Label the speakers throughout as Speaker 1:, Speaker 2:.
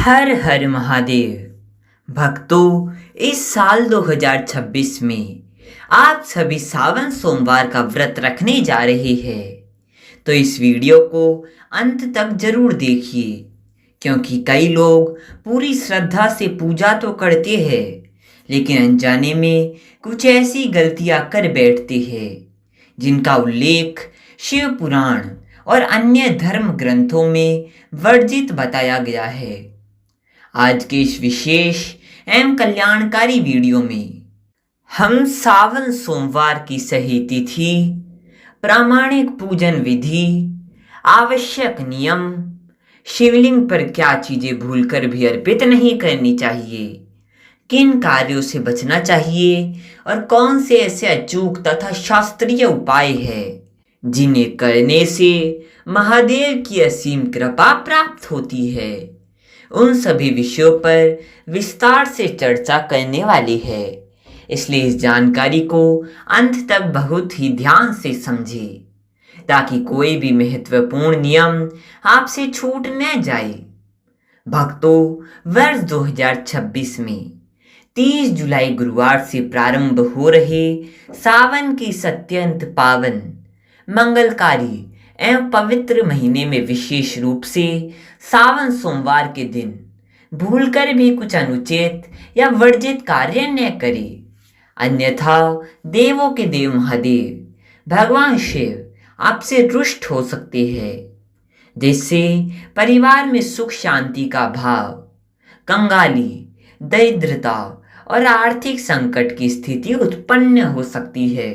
Speaker 1: हर हर महादेव। भक्तों, इस साल 2026 में आप सभी सावन सोमवार का व्रत रखने जा रहे हैं। तो इस वीडियो को अंत तक जरूर देखिए, क्योंकि कई लोग पूरी श्रद्धा से पूजा तो करते हैं, लेकिन अनजाने में कुछ ऐसी गलतियां कर बैठते हैं जिनका उल्लेख शिव पुराण और अन्य धर्म ग्रंथों में वर्जित बताया गया है। आज के इस विशेष एवं कल्याणकारी वीडियो में हम सावन सोमवार की सही तिथि, प्रामाणिक पूजन विधि, आवश्यक नियम, शिवलिंग पर क्या चीजें भूलकर भी अर्पित नहीं करनी चाहिए, किन कार्यों से बचना चाहिए और कौन से ऐसे अचूक तथा शास्त्रीय उपाय हैं जिन्हें करने से महादेव की असीम कृपा प्राप्त होती है, उन सभी विषयों पर विस्तार से चर्चा करने वाली है। इसलिए इस जानकारी को अंत तक बहुत ही ध्यान से समझें, ताकि कोई भी महत्वपूर्ण नियम आपसे छूट न जाए। भक्तों, वर्ष 2026 में 30 जुलाई गुरुवार से प्रारंभ हो रहे सावन की अत्यंत पावन, मंगलकारी एवं पवित्र महीने में विशेष रूप से सावन सोमवार के दिन भूलकर भी कुछ अनुचित या वर्जित कार्य न करें, अन्यथा देवों के देव महादेव भगवान शिव आपसे रुष्ट हो सकते हैं, जिससे परिवार में सुख शांति का भाव, कंगाली, दरिद्रता और आर्थिक संकट की स्थिति उत्पन्न हो सकती है।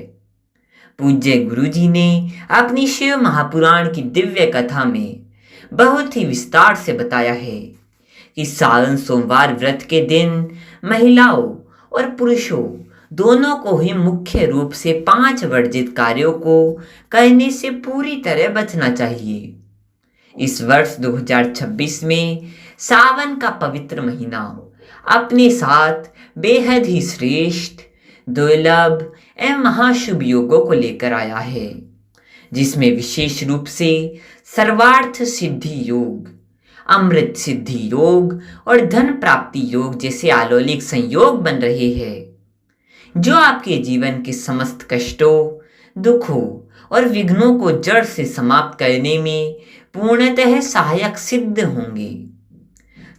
Speaker 1: पूज्य गुरुजी ने अपनी शिव महापुराण की दिव्य कथा में बहुत ही विस्तार से बताया है कि सावन सोमवार व्रत के दिन महिलाओं और पुरुषों दोनों को ही मुख्य रूप से 5 वर्जित कार्यों को करने से पूरी तरह बचना चाहिए। इस वर्ष 2026 में सावन का पवित्र महीना अपने साथ बेहद ही श्रेष्ठ, दुर्लभ एवं महाशुभ योगों को लेकर आया है, जिसमें विशेष रूप से सर्वार्थ सिद्धि योग, अमृत सिद्धि योग और धन प्राप्ति योग जैसे अलौकिक संयोग बन रहे हैं, जो आपके जीवन के समस्त कष्टों, दुखों और विघ्नों को जड़ से समाप्त करने में पूर्णतः सहायक सिद्ध होंगे।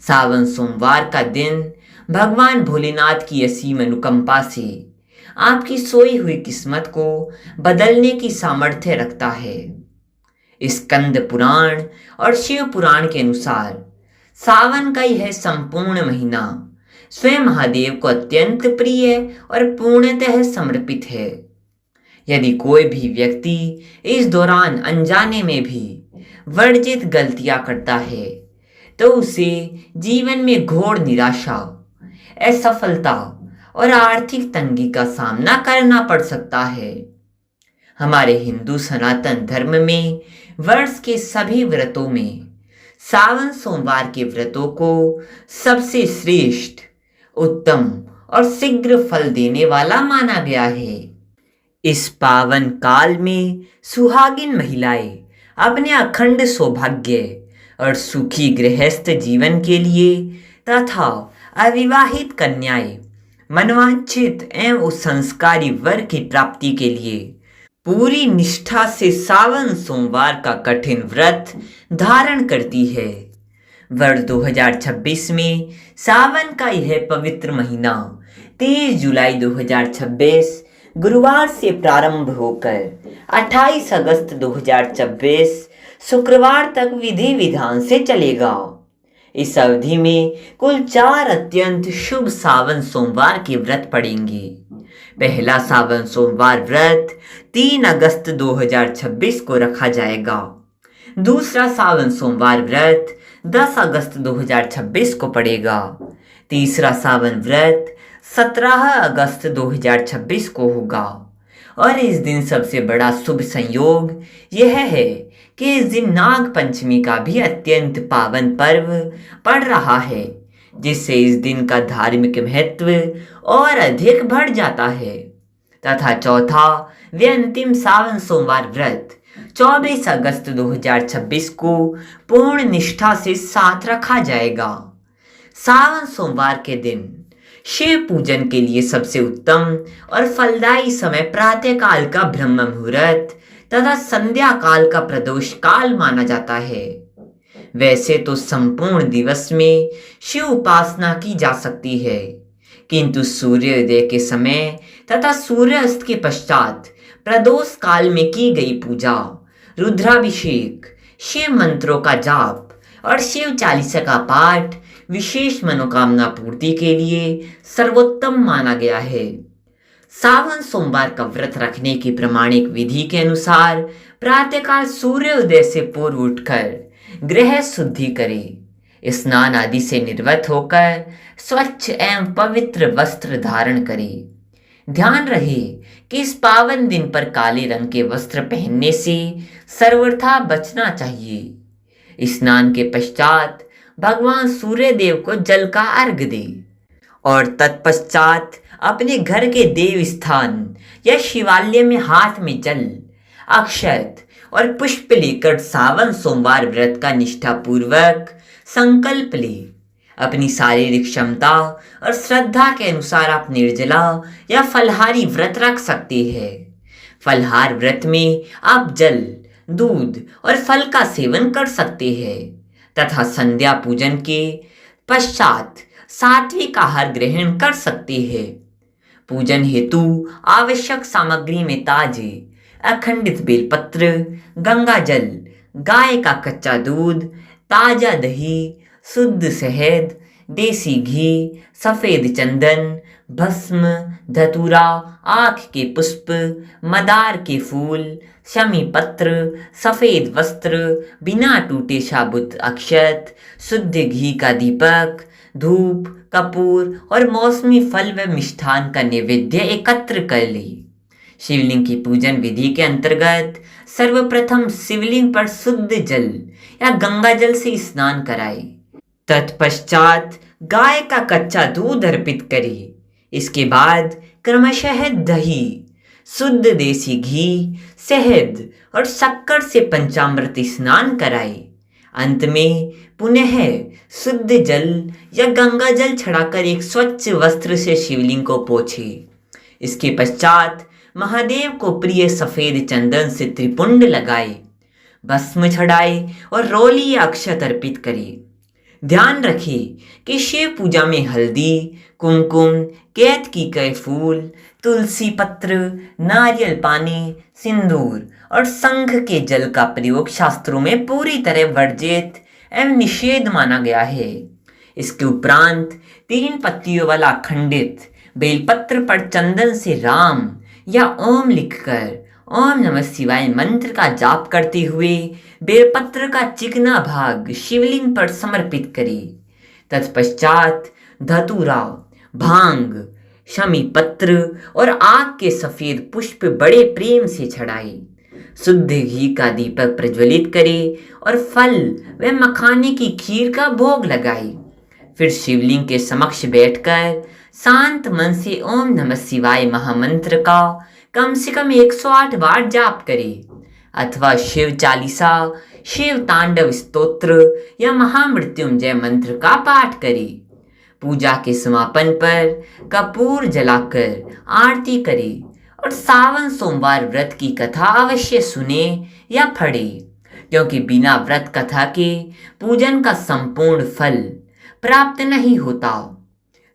Speaker 1: सावन सोमवार का दिन भगवान भोलेनाथ की असीम अनुकंपा से आपकी सोई हुई किस्मत को बदलने की सामर्थ्य रखता है। स्कंद पुराण और शिव पुराण के अनुसार सावन का यह संपूर्ण महीना स्वयं महादेव को अत्यंत प्रिय और पूर्णतः समर्पित है। यदि कोई भी व्यक्ति इस दौरान अनजाने में भी वर्जित गलतियां करता है, तो उसे जीवन में घोर निराशा, असफलता और आर्थिक तंगी का सामना करना पड़ सकता है। हमारे हिंदू सनातन धर्म में वर्ष के सभी व्रतों में सावन सोमवार के व्रतों को सबसे श्रेष्ठ, उत्तम और शीघ्र फल देने वाला माना गया है। इस पावन काल में सुहागिन महिलाएं अपने अखंड सौभाग्य और सुखी गृहस्थ जीवन के लिए तथा अविवाहित कन्याएं मनवांछित एवं उस संस्कारी वर की प्राप्ति के लिए पूरी निष्ठा से सावन सोमवार का कठिन व्रत धारण करती है। वर्ष 2026 में सावन का यह पवित्र महीना 30 जुलाई 2026 गुरुवार से प्रारंभ होकर 28 अगस्त 2026 शुक्रवार तक विधि विधान से चलेगा। इस अवधि में कुल 4 अत्यंत शुभ सावन सोमवार के व्रत पड़ेंगे। पहला सावन सोमवार व्रत 3 अगस्त 2026 को रखा जाएगा। दूसरा सावन सोमवार व्रत 10 अगस्त 2026 को पड़ेगा। तीसरा सावन व्रत 17 अगस्त 2026 को होगा। और इस दिन सबसे बड़ा शुभ संयोग यह है कि इस दिन नाग पंचमी का भी अत्यंत पावन पर्व पड़ रहा है, जिससे इस दिन का धार्मिक महत्व और अधिक बढ़ जाता है। तथा चौथा व अंतिम सावन सोमवार व्रत 24 अगस्त 2026 को पूर्ण निष्ठा से साथ रखा जाएगा, सावन सोमवार के दिन शिव पूजन के लिए सबसे उत्तम और फलदायी समय प्रातःकाल का ब्रह्म मुहूर्त तथा संध्या काल का प्रदोष काल माना जाता है। वैसे तो संपूर्ण दिवस में शिव उपासना की जा सकती है, किंतु सूर्योदय के समय तथा सूर्यास्त के पश्चात प्रदोष काल में की गई पूजा, रुद्राभिषेक, शिव मंत्रों का जाप और शिव चालीसा का पाठ विशेष मनोकामना पूर्ति के लिए सर्वोत्तम माना गया है। सावन सोमवार का व्रत रखने की प्रमाणिक विधि के अनुसार प्रातःकाल सूर्योदय से पूर्व उठकर गृह शुद्धि करें, स्नान आदि से निर्वत होकर स्वच्छ एवं पवित्र वस्त्र धारण करें। ध्यान रहे कि इस पावन दिन पर काले रंग के वस्त्र पहनने से सर्वथा बचना चाहिए। स्नान के पश्चात भगवान सूर्य देव को जल का अर्घ दे और तत्पश्चात अपने घर के देव स्थान या शिवालय में हाथ में जल, अक्षत और पुष्प लेकर सावन सोमवार व्रत का निष्ठा पूर्वक संकल्प ले। अपनी शारीरिक क्षमता और श्रद्धा के अनुसार आप निर्जला या फलहारी व्रत रख सकते हैं। फलहार व्रत में आप जल, दूध और फल का सेवन कर सकते हैं तथा संध्या पूजन के पश्चात सात्विक आहार ग्रहण कर सकते हैं। पूजन हेतु आवश्यक सामग्री में ताजे अखंडित बेलपत्र, गंगा जल, गाय का कच्चा दूध, ताजा दही, शुद्ध शहद, देसी घी, सफेद चंदन, भस्म, धतूरा, आँख के पुष्प, मदार के फूल, शमी पत्र, सफेद वस्त्र, बिना टूटे साबुत अक्षत, शुद्ध घी का दीपक, धूप, कपूर और मौसमी फल व मिष्ठान का नैवेद्य एकत्र कर ली। शिवलिंग की पूजन विधि के अंतर्गत सर्वप्रथम शिवलिंग पर शुद्ध जल या गंगा जल से स्नान कराए। तत्पश्चात गाय का कच्चा दूध अर्पित करे। इसके बाद क्रमशः दही, शुद्ध देसी घी, शहद और शक्कर से पंचामृत स्नान कराए। अंत में पुनः शुद्ध जल या गंगा जल चढ़ाकर एक स्वच्छ वस्त्र से शिवलिंग को पोछे। इसके पश्चात महादेव को प्रिय सफेद चंदन से त्रिपुंड लगाए, भस्म चढ़ाए और रोली या अक्षत अर्पित करे। ध्यान रखें कि शिव पूजा में हल्दी, कुमकुम, केतकी के फूल, तुलसी पत्र, नारियल पानी, सिंदूर और शंख के जल का प्रयोग शास्त्रों में पूरी तरह वर्जित एवं निषेध माना गया है। इसके उपरांत 3 पत्तियों वाला अखंडित बेलपत्र पर चंदन से राम या ओम लिखकर ओम नमः शिवाय मंत्र का जाप करते हुए बेलपत्र का चिकना भाग शिवलिंग पर समर्पित करे। तत्पश्चात धतूरा, भांग, शमी पत्र और आग के सफेद पुष्प बड़े प्रेम से चढ़ाए। शुद्ध घी का दीपक प्रज्वलित करे और फल व मखाने की खीर का भोग लगाए। फिर शिवलिंग के समक्ष बैठकर शांत मन से ओम नमः शिवाय महामंत्र का कम से कम 108 बार जाप करे अथवा शिव चालीसा, शिव तांडव स्तोत्र या महामृत्युंजय मंत्र का पाठ करे। पूजा के समापन पर कपूर जलाकर आरती करे और सावन सोमवार व्रत की कथा अवश्य सुने या पढ़े, क्योंकि बिना व्रत कथा के पूजन का संपूर्ण फल प्राप्त नहीं होता।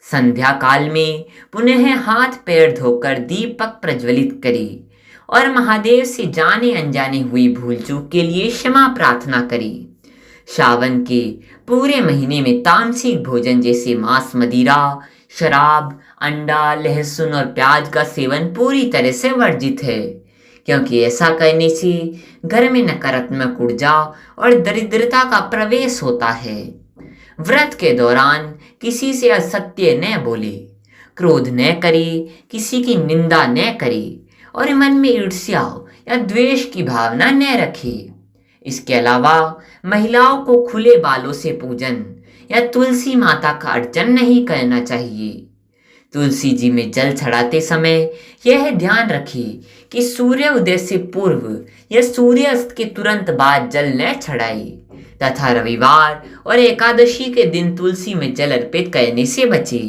Speaker 1: संध्या काल में पुनः हाथ पैर धोकर दीपक प्रज्वलित करे और महादेव से जाने अनजाने हुई भूल चूक के लिए क्षमा प्रार्थना करे। सावन के पूरे महीने में तामसिक भोजन जैसे मांस, मदिरा, शराब, अंडा, लहसुन और प्याज का सेवन पूरी तरह से वर्जित है, क्योंकि ऐसा करने से घर में नकारात्मक ऊर्जा और दरिद्रता का प्रवेश होता है। व्रत के दौरान किसी से असत्य न बोले, क्रोध न करे, किसी की निंदा न करे और मन में ईर्ष्या या द्वेष की भावना न रखे। इसके अलावा महिलाओं को खुले बालों से पूजन या तुलसी माता का अर्चन नहीं करना चाहिए। तुलसी जी में जल चढ़ाते समय यह ध्यान रखें कि सूर्य उदय से पूर्व या सूर्यास्त के तुरंत बाद जल न चढ़ाए, तथा रविवार और एकादशी के दिन तुलसी में जल अर्पित करने से बचे।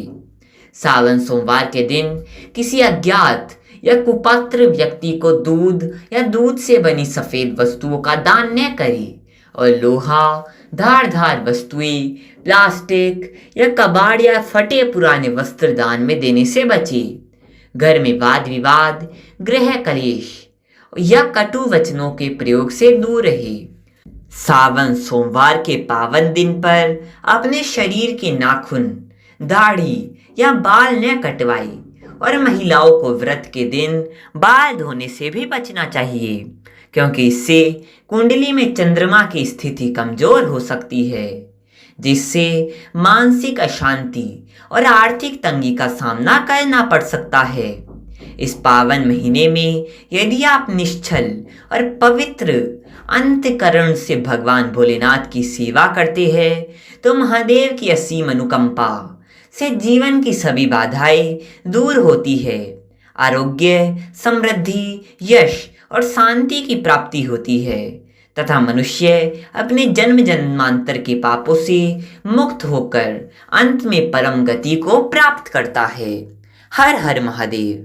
Speaker 1: सावन सोमवार के दिन किसी अज्ञात या कुपात्र व्यक्ति को दूध या दूध से बनी सफेद वस्तुओं का दान न करें और लोहा, धारदार वस्तुएं, प्लास्टिक या कबाड़ या फटे पुराने वस्त्र दान में देने से बचे। घर में वाद विवाद, गृह कलेश या कटु वचनों के प्रयोग से दूर रहे। सावन सोमवार के पावन दिन पर अपने शरीर के नाखून, दाढ़ी या बाल न कटवाए और महिलाओं को व्रत के दिन बाल धोने से भी बचना चाहिए, क्योंकि इससे कुंडली में चंद्रमा की स्थिति कमजोर हो सकती है, जिससे मानसिक अशांति और आर्थिक तंगी का सामना करना पड़ सकता है। इस पावन महीने में यदि आप निश्चल और पवित्र अंतःकरण से भगवान भोलेनाथ की सेवा करते हैं तो महादेव की असीम अनुकंपा से जीवन की सभी बाधाएं दूर होती है, आरोग्य, समृद्धि, यश और शांति की प्राप्ति होती है तथा मनुष्य अपने जन्म जन्मांतर के पापों से मुक्त होकर अंत में परम गति को प्राप्त करता है। हर हर महादेव।